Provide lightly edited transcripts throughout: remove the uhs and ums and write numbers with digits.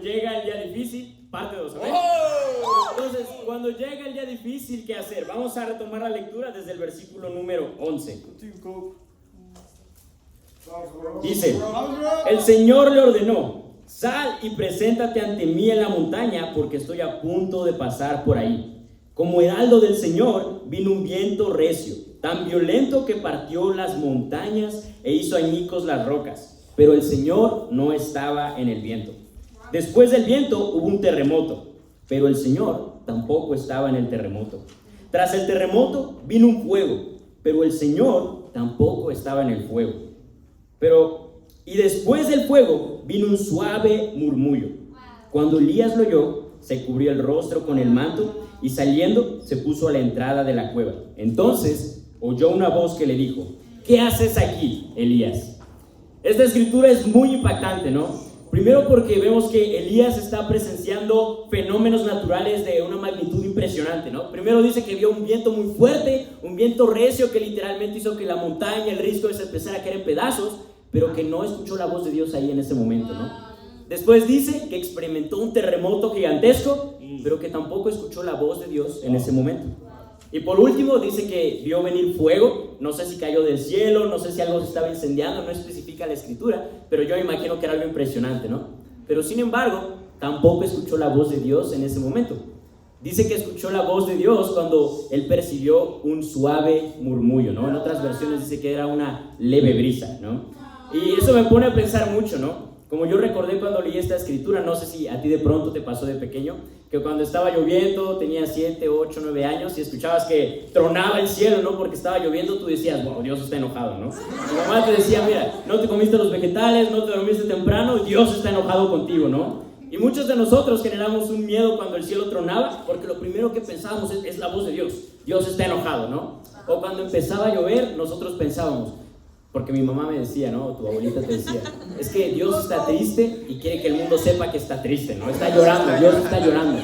llega el día difícil, parte 2, ¿sabes? Entonces, cuando llega el día difícil, ¿qué hacer? Vamos a retomar la lectura desde el versículo número 11. Dice, el Señor le ordenó, sal y preséntate ante mí en la montaña, porque estoy a punto de pasar por ahí. Como heraldo del Señor, vino un viento recio, tan violento que partió las montañas e hizo añicos las rocas. Pero el Señor no estaba en el viento. Después del viento hubo un terremoto, pero el Señor tampoco estaba en el terremoto. Tras el terremoto vino un fuego, pero el Señor tampoco estaba en el fuego. Y después del fuego vino un suave murmullo. Cuando Elías lo oyó, se cubrió el rostro con el manto y saliendo se puso a la entrada de la cueva. Entonces oyó una voz que le dijo, ¿qué haces aquí, Elías? Esta escritura es muy impactante, ¿no? Primero porque vemos que Elías está presenciando fenómenos naturales de una magnitud impresionante, ¿no? Primero dice que vio un viento muy fuerte, un viento recio que literalmente hizo que la montaña, el risco se empezara a caer en pedazos, pero que no escuchó la voz de Dios ahí en ese momento, ¿no? Después dice que experimentó un terremoto gigantesco, pero que tampoco escuchó la voz de Dios en ese momento. Y por último dice que vio venir fuego, no sé si cayó del cielo, no sé si algo se estaba incendiando, no especifica la escritura, pero yo me imagino que era algo impresionante, ¿no? Pero sin embargo, tampoco escuchó la voz de Dios en ese momento. Dice que escuchó la voz de Dios cuando él percibió un suave murmullo, ¿no? En otras versiones dice que era una leve brisa, ¿no? Y eso me pone a pensar mucho, ¿no? Como yo recordé cuando leí esta escritura, no sé si a ti de pronto te pasó de pequeño, que cuando estaba lloviendo, tenía 7, 8, 9 años y escuchabas que tronaba el cielo, ¿no? Porque estaba lloviendo, tú decías, wow, Dios está enojado, ¿no? Tu mamá te decía, mira, no te comiste los vegetales, no te dormiste temprano, Dios está enojado contigo, ¿no? Y muchos de nosotros generamos un miedo cuando el cielo tronaba, porque lo primero que pensábamos es la voz de Dios, Dios está enojado, ¿no? O cuando empezaba a llover, nosotros pensábamos, porque mi mamá me decía, ¿no? Tu abuelita te decía, es que Dios está triste y quiere que el mundo sepa que está triste, ¿no? Está llorando, Dios está llorando.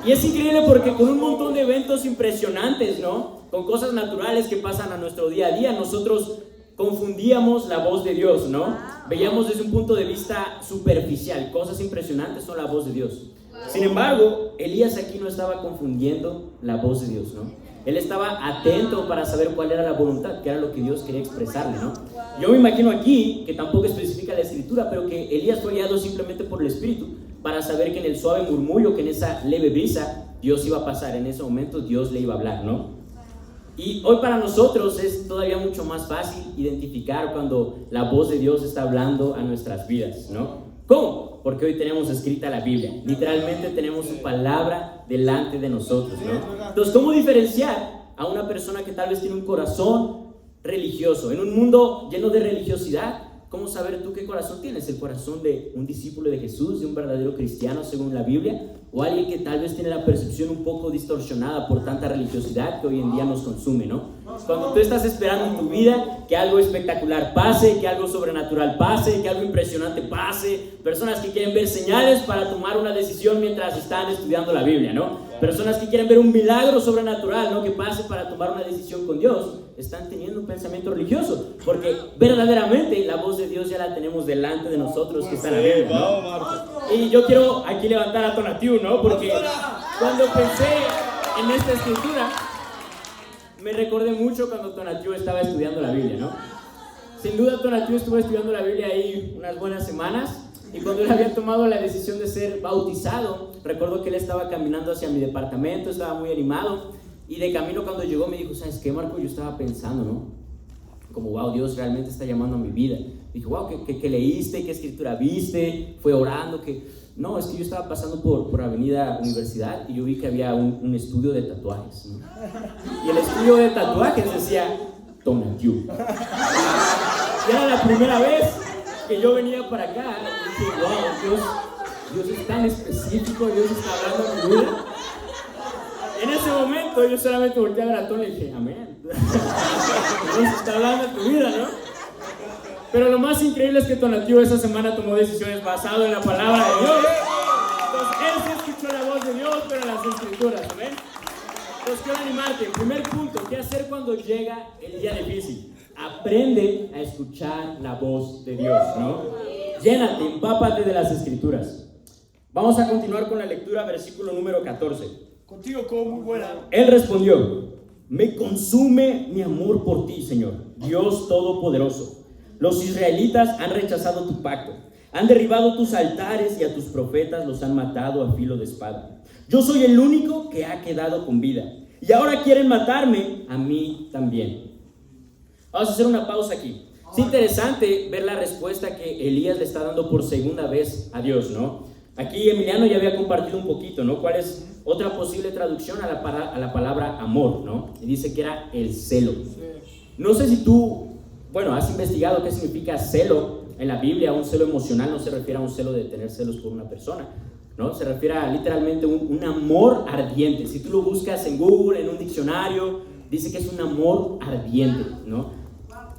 Y es increíble porque con un montón de eventos impresionantes, ¿no? Con cosas naturales que pasan a nuestro día a día, nosotros confundíamos la voz de Dios, ¿no? Veíamos desde un punto de vista superficial, cosas impresionantes son la voz de Dios. Sin embargo, Elías aquí no estaba confundiendo la voz de Dios, ¿no? Él estaba atento para saber cuál era la voluntad, qué era lo que Dios quería expresarle, ¿no? Yo me imagino aquí, que tampoco especifica la escritura, pero que Elías fue guiado simplemente por el Espíritu para saber que en el suave murmullo, que en esa leve brisa, Dios iba a pasar, en ese momento Dios le iba a hablar, ¿no? Y hoy para nosotros es todavía mucho más fácil identificar cuando la voz de Dios está hablando a nuestras vidas, ¿no? ¿Cómo? Porque hoy tenemos escrita la Biblia. Literalmente tenemos su palabra delante de nosotros, ¿no? Entonces, ¿cómo diferenciar a una persona que tal vez tiene un corazón religioso? En un mundo lleno de religiosidad, ¿cómo saber tú qué corazón tienes? ¿El corazón de un discípulo de Jesús, de un verdadero cristiano según la Biblia? ¿O alguien que tal vez tiene la percepción un poco distorsionada por tanta religiosidad que hoy en día nos consume, ¿no? Cuando tú estás esperando en tu vida que algo espectacular pase, que algo sobrenatural pase, que algo impresionante pase, personas que quieren ver señales para tomar una decisión mientras están estudiando la Biblia, ¿no? Personas que quieren ver un milagro sobrenatural, ¿no? Que pase para tomar una decisión con Dios, están teniendo un pensamiento religioso, porque verdaderamente la voz de Dios ya la tenemos delante de nosotros que está en la Biblia, ¿no? Y yo quiero aquí levantar a Tonatiu, ¿no? Porque cuando pensé en esta escritura, me recordé mucho cuando Tonatiu estaba estudiando la Biblia, ¿no? Sin duda Tonatiu estuvo estudiando la Biblia ahí unas buenas semanas, y cuando él había tomado la decisión de ser bautizado, recuerdo que él estaba caminando hacia mi departamento, estaba muy animado, y de camino cuando llegó me dijo, ¿sabes qué, Marco? Yo estaba pensando, ¿no? Como, wow, Dios realmente está llamando a mi vida. Dije, wow, ¿qué leíste? ¿Qué escritura viste? ¿Fue orando? No, es que yo estaba pasando por Avenida Universidad y yo vi que había un estudio de tatuajes, ¿no? Y el estudio de tatuajes decía Tonatiu. Y era la primera vez que yo venía para acá y dije, wow, Dios es tan específico, Dios está hablando a mi vida. En ese momento yo solamente volteé a ver a Tony y dije, amén. Dios está hablando a tu vida, ¿no? Pero lo más increíble es que Tonatiu esa semana tomó decisiones basadas en la palabra de Dios. Entonces él sí escuchó la voz de Dios, pero en las escrituras, ¿amén? Entonces quiero animarte. Primer punto, ¿qué hacer cuando llega el día difícil? Aprende a escuchar la voz de Dios, ¿no? Llénate, empápate de las Escrituras. Vamos a continuar con la lectura, versículo número 14. Contigo como muy buena. Él respondió: me consume mi amor por ti, Señor, Dios Todopoderoso. Los israelitas han rechazado tu pacto, han derribado tus altares y a tus profetas los han matado a filo de espada. Yo soy el único que ha quedado con vida y ahora quieren matarme a mí también. Vamos a hacer una pausa aquí. Es interesante ver la respuesta que Elías le está dando por segunda vez a Dios, ¿no? Aquí Emiliano ya había compartido un poquito, ¿no? ¿Cuál es otra posible traducción a la palabra amor, ¿no? Y dice que era el celo. No sé si tú, has investigado qué significa celo en la Biblia. Un celo emocional no se refiere a un celo de tener celos por una persona, ¿no? Se refiere a literalmente un amor ardiente. Si tú lo buscas en Google, en un diccionario, dice que es un amor ardiente, ¿no?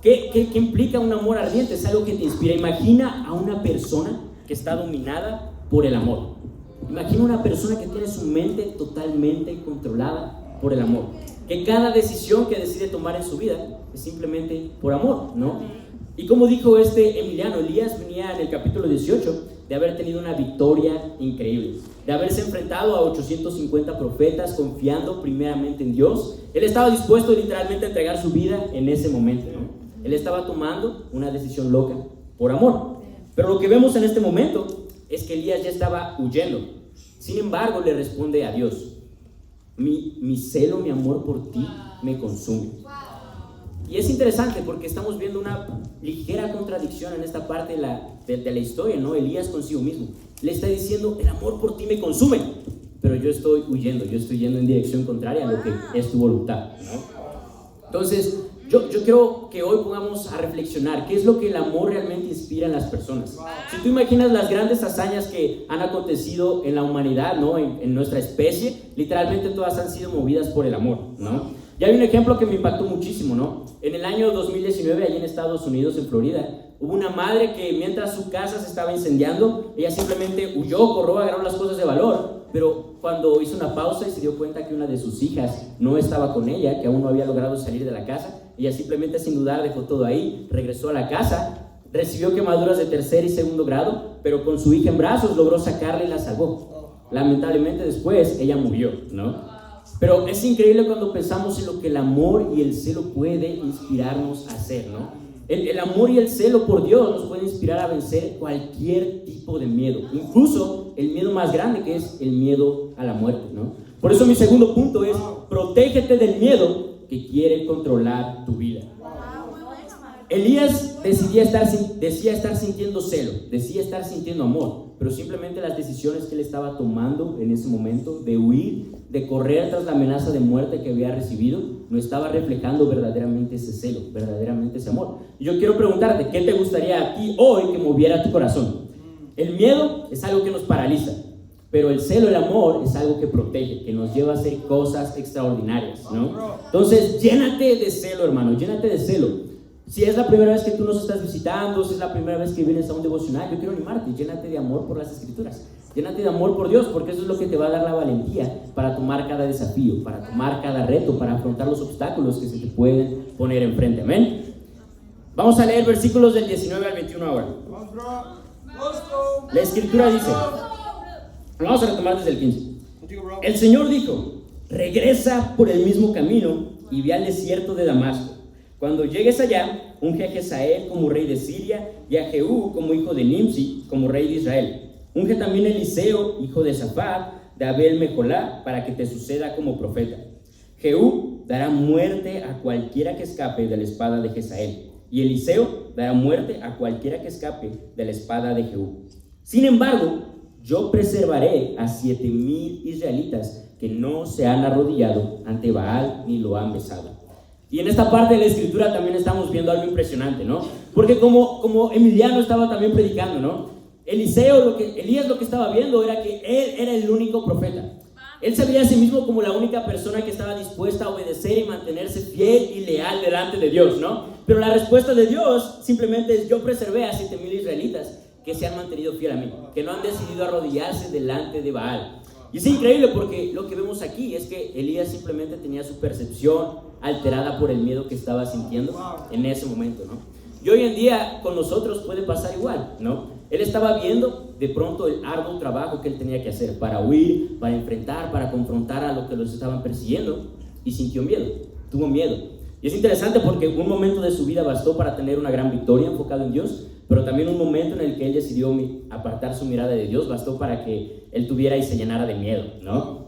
¿Qué implica un amor ardiente? Es algo que te inspira. Imagina a una persona que está dominada por el amor. Imagina una persona que tiene su mente totalmente controlada por el amor, que cada decisión que decide tomar en su vida es simplemente por amor, ¿no? Y como dijo Emiliano, Elías venía en el capítulo 18 de haber tenido una victoria increíble, de haberse enfrentado a 850 profetas confiando primeramente en Dios. Él estaba dispuesto literalmente a entregar su vida en ese momento, ¿no? Él estaba tomando una decisión loca por amor. Pero lo que vemos en este momento es que Elías ya estaba huyendo. Sin embargo, le responde a Dios: mi celo, mi amor por ti me consume. Y es interesante porque estamos viendo una ligera contradicción en esta parte de la historia, ¿no? Elías consigo mismo le está diciendo: el amor por ti me consume, pero yo estoy huyendo, yo estoy yendo en dirección contraria a lo que es tu voluntad, ¿no? Entonces, yo creo que hoy pongamos a reflexionar qué es lo que el amor realmente inspira en las personas. Si tú imaginas las grandes hazañas que han acontecido en la humanidad, ¿no? En nuestra especie, literalmente todas han sido movidas por el amor, ¿no? Y hay un ejemplo que me impactó muchísimo, ¿no? En el año 2019, allí en Estados Unidos, en Florida, hubo una madre que mientras su casa se estaba incendiando, ella simplemente huyó, corrió, agarró las cosas de valor, pero cuando hizo una pausa y se dio cuenta que una de sus hijas no estaba con ella, que aún no había logrado salir de la casa, ella simplemente sin dudar dejó todo ahí, regresó a la casa, recibió quemaduras de tercer y segundo grado, pero con su hija en brazos logró sacarla y la salvó. Lamentablemente después ella murió, ¿no? Pero es increíble cuando pensamos en lo que el amor y el celo puede inspirarnos a hacer, ¿no? El amor y el celo por Dios nos puede inspirar a vencer cualquier tipo de miedo, incluso el miedo más grande, que es el miedo a la muerte, ¿no? Por eso mi segundo punto es: protégete del miedo que quiere controlar tu vida. Elías decía estar sintiendo celo, decía estar sintiendo amor, pero simplemente las decisiones que él estaba tomando en ese momento de huir, de correr tras la amenaza de muerte que había recibido, no estaba reflejando verdaderamente ese celo, verdaderamente ese amor. Y yo quiero preguntarte, ¿qué te gustaría a ti hoy que moviera tu corazón? El miedo es algo que nos paraliza, pero el celo, el amor, es algo que protege, que nos lleva a hacer cosas extraordinarias, ¿no? Entonces, llénate de celo, hermano, llénate de celo. Si es la primera vez que tú nos estás visitando, si es la primera vez que vienes a un devocional, yo quiero animarte: llénate de amor por las Escrituras, llénate de amor por Dios, porque eso es lo que te va a dar la valentía para tomar cada desafío, para tomar cada reto, para afrontar los obstáculos que se te pueden poner enfrente. Amén. Vamos a leer versículos del 19 al 21 ahora. La Escritura dice, vamos a retomar desde el 15. El Señor dijo: regresa por el mismo camino y ve al desierto de Damasco. Cuando llegues allá, unge a Jezael como rey de Siria y a Jehú como hijo de Nimsi como rey de Israel. Unge también a Eliseo, hijo de Safat, de Abel Meholá, para que te suceda como profeta. Jehú dará muerte a cualquiera que escape de la espada de Jezael, y Eliseo dará muerte a cualquiera que escape de la espada de Jehú. Sin embargo, yo preservaré a 7,000 israelitas que no se han arrodillado ante Baal ni lo han besado. Y en esta parte de la Escritura también estamos viendo algo impresionante, ¿no? Porque como Emiliano estaba también predicando, ¿no? Elías lo que estaba viendo era que él era el único profeta. Él se veía a sí mismo como la única persona que estaba dispuesta a obedecer y mantenerse fiel y leal delante de Dios, ¿no? Pero la respuesta de Dios simplemente es: yo preservé a 7,000 israelitas que se han mantenido fiel a mí, que no han decidido arrodillarse delante de Baal. Y es increíble porque lo que vemos aquí es que Elías simplemente tenía su percepción alterada por el miedo que estaba sintiendo en ese momento, ¿no? Y hoy en día con nosotros puede pasar igual, ¿no? Él estaba viendo de pronto el arduo trabajo que él tenía que hacer para huir, para enfrentar, para confrontar a lo que los estaban persiguiendo, y sintió miedo, tuvo miedo. Y es interesante porque un momento de su vida bastó para tener una gran victoria enfocado en Dios, pero también un momento en el que él decidió apartar su mirada de Dios bastó para que él tuviera y se llenara de miedo, ¿no?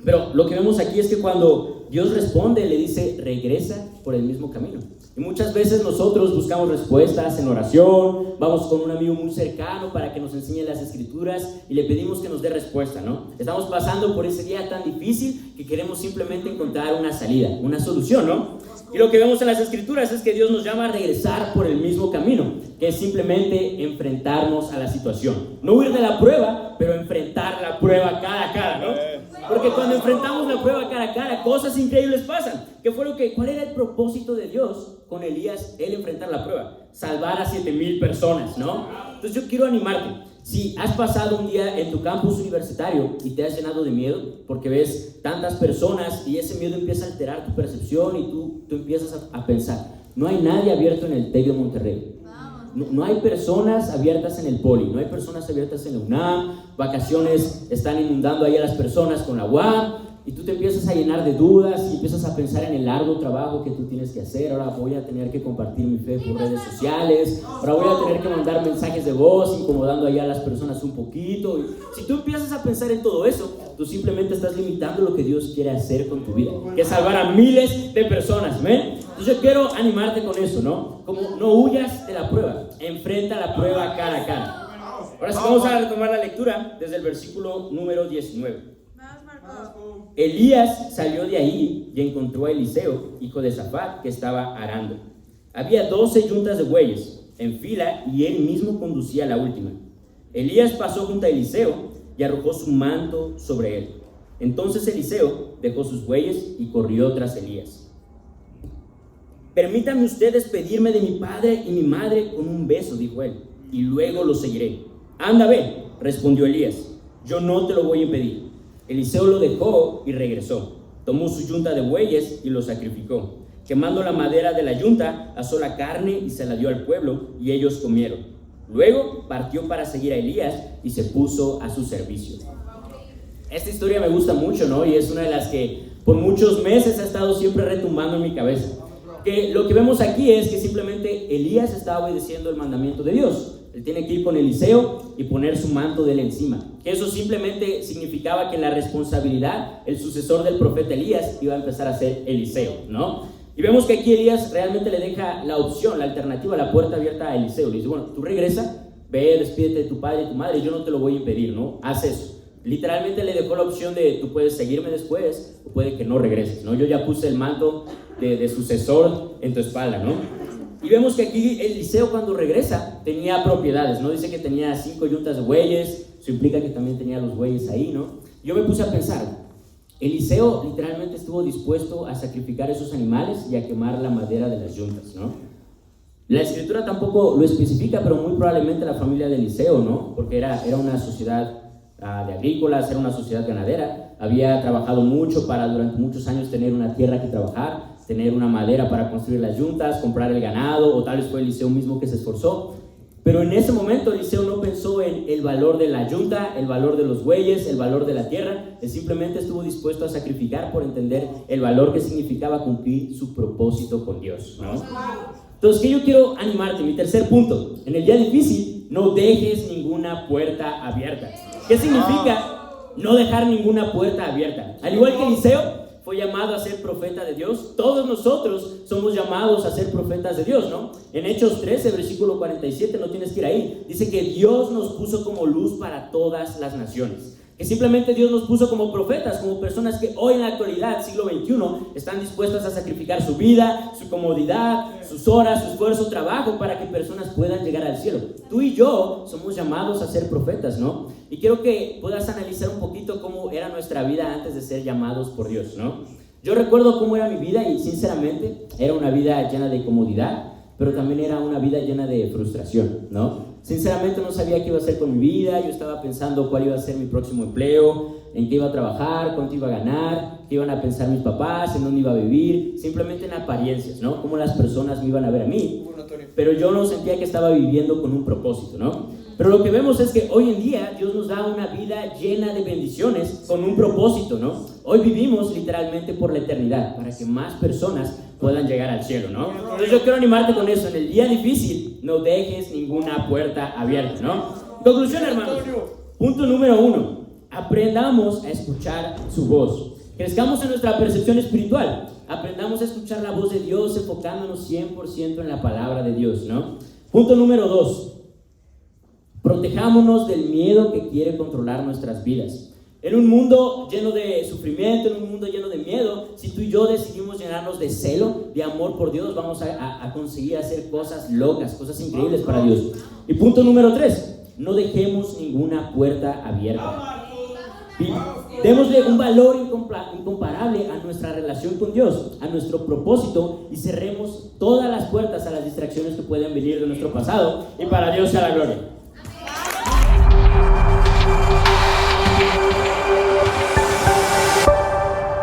Pero lo que vemos aquí es que cuando Dios responde, le dice, regresa por el mismo camino. Y muchas veces nosotros buscamos respuestas en oración, vamos con un amigo muy cercano para que nos enseñe las escrituras y le pedimos que nos dé respuesta, ¿no? Estamos pasando por ese día tan difícil que queremos simplemente encontrar una salida, una solución, ¿no? Y lo que vemos en las escrituras es que Dios nos llama a regresar por el mismo camino, que es simplemente enfrentarnos a la situación. No huir de la prueba, pero enfrentar la prueba cara a cara, ¿no? Porque cuando enfrentamos la prueba cara a cara, cosas increíbles pasan. ¿Cuál era el propósito de Dios con Elías, él enfrentar la prueba? Salvar a 7,000 personas, ¿no? Entonces yo quiero animarte. Si has pasado un día en tu campus universitario y te has llenado de miedo porque ves tantas personas y ese miedo empieza a alterar tu percepción y tú empiezas a pensar, no hay nadie abierto en el TEC de Monterrey. No hay personas abiertas en el Poli, no hay personas abiertas en la UNAM, vacaciones están inundando ahí a las personas con la UAM, y tú te empiezas a llenar de dudas y empiezas a pensar en el largo trabajo que tú tienes que hacer. Ahora voy a tener que compartir mi fe por redes sociales, ahora voy a tener que mandar mensajes de voz incomodando ahí a las personas un poquito. Y si tú empiezas a pensar en todo eso, tú simplemente estás limitando lo que Dios quiere hacer con tu vida, que es salvar a miles de personas, ¿ven? Entonces yo quiero animarte con eso, ¿no? Como no huyas de la prueba, enfrenta la prueba cara a cara. Ahora sí vamos a retomar la lectura desde el versículo número 19. Elías salió de ahí y encontró a Eliseo, hijo de Safat, que estaba arando. Había 12 yuntas de bueyes en fila y él mismo conducía la última. Elías pasó junto a Eliseo y arrojó su manto sobre él. Entonces Eliseo dejó sus bueyes y corrió tras Elías. Permítanme ustedes despedirme de mi padre y mi madre con un beso, dijo él, y luego lo seguiré. Anda, ve, respondió Elías, yo no te lo voy a impedir. Eliseo lo dejó y regresó. Tomó su yunta de bueyes y lo sacrificó. Quemando la madera de la yunta, asó la carne y se la dio al pueblo, y ellos comieron. Luego partió para seguir a Elías y se puso a su servicio. Esta historia me gusta mucho, ¿no? Y es una de las que por muchos meses ha estado siempre retumbando en mi cabeza. Que lo que vemos aquí es que simplemente Elías estaba obedeciendo el mandamiento de Dios. Él tiene que ir con Eliseo y poner su manto de él encima. Que eso simplemente significaba que la responsabilidad, el sucesor del profeta Elías, iba a empezar a ser Eliseo, ¿no? Y vemos que aquí Elías realmente le deja la opción, la alternativa, la puerta abierta a Eliseo. Le dice, bueno, tú regresa, ve, despídete de tu padre y tu madre, yo no te lo voy a impedir, ¿no? Haz eso. Literalmente le dejó la opción de, tú puedes seguirme después o puede que no regreses, ¿no? Yo ya puse el manto de sucesor en tu espalda, ¿no? Y vemos que aquí Eliseo cuando regresa tenía propiedades, ¿no? Dice que tenía 5 yuntas de bueyes, eso implica que también tenía los bueyes ahí, ¿no? Yo me puse a pensar, Eliseo literalmente estuvo dispuesto a sacrificar esos animales y a quemar la madera de las yuntas, ¿no? La escritura tampoco lo especifica, pero muy probablemente la familia de Eliseo, ¿no? Porque era una sociedad de agrícolas, era una sociedad ganadera, había trabajado mucho para durante muchos años tener una tierra que trabajar, tener una madera para construir las yuntas, comprar el ganado, o tal vez fue Eliseo mismo que se esforzó. Pero en ese momento Eliseo no pensó en el valor de la yunta, el valor de los bueyes, el valor de la tierra. Él simplemente estuvo dispuesto a sacrificar por entender el valor que significaba cumplir su propósito con Dios, ¿no? Entonces, ¿qué yo quiero animarte? Mi tercer punto. En el día difícil, no dejes ninguna puerta abierta. ¿Qué significa no dejar ninguna puerta abierta? Al igual que Eliseo fue llamado a ser profeta de Dios, todos nosotros somos llamados a ser profetas de Dios, ¿no? En Hechos 13, versículo 47, no tienes que ir ahí, dice que Dios nos puso como luz para todas las naciones. Que simplemente Dios nos puso como profetas, como personas que hoy en la actualidad, siglo XXI, están dispuestas a sacrificar su vida, su comodidad, sus horas, su esfuerzo, trabajo, para que personas puedan llegar al cielo. Tú y yo somos llamados a ser profetas, ¿no? Y quiero que puedas analizar un poquito cómo era nuestra vida antes de ser llamados por Dios, ¿no? Yo recuerdo cómo era mi vida y sinceramente era una vida llena de comodidad, pero también era una vida llena de frustración, ¿no? Sinceramente no sabía qué iba a hacer con mi vida, yo estaba pensando cuál iba a ser mi próximo empleo, en qué iba a trabajar, cuánto iba a ganar, qué iban a pensar mis papás, en dónde iba a vivir, simplemente en apariencias, ¿no? Cómo las personas me iban a ver a mí, pero yo no sentía que estaba viviendo con un propósito, ¿no? Pero lo que vemos es que hoy en día Dios nos da una vida llena de bendiciones con un propósito, ¿no? Hoy vivimos literalmente por la eternidad, para que más personas puedan llegar al cielo, ¿no? Entonces yo quiero animarte con eso. En el día difícil, no dejes ninguna puerta abierta, ¿no? Conclusión, hermanos. Punto número 1. Aprendamos a escuchar su voz. Crezcamos en nuestra percepción espiritual. Aprendamos a escuchar la voz de Dios, enfocándonos 100% en la palabra de Dios, ¿no? Punto número 2. Protejámonos del miedo que quiere controlar nuestras vidas. En un mundo lleno de sufrimiento, en un mundo lleno de miedo, si tú y yo decidimos llenarnos de celo, de amor por Dios, vamos a conseguir hacer cosas locas, cosas increíbles para Dios. Y punto número 3, no dejemos ninguna puerta abierta. Démosle un valor incomparable a nuestra relación con Dios, a nuestro propósito, y cerremos todas las puertas a las distracciones que pueden venir de nuestro pasado, y para Dios sea la gloria.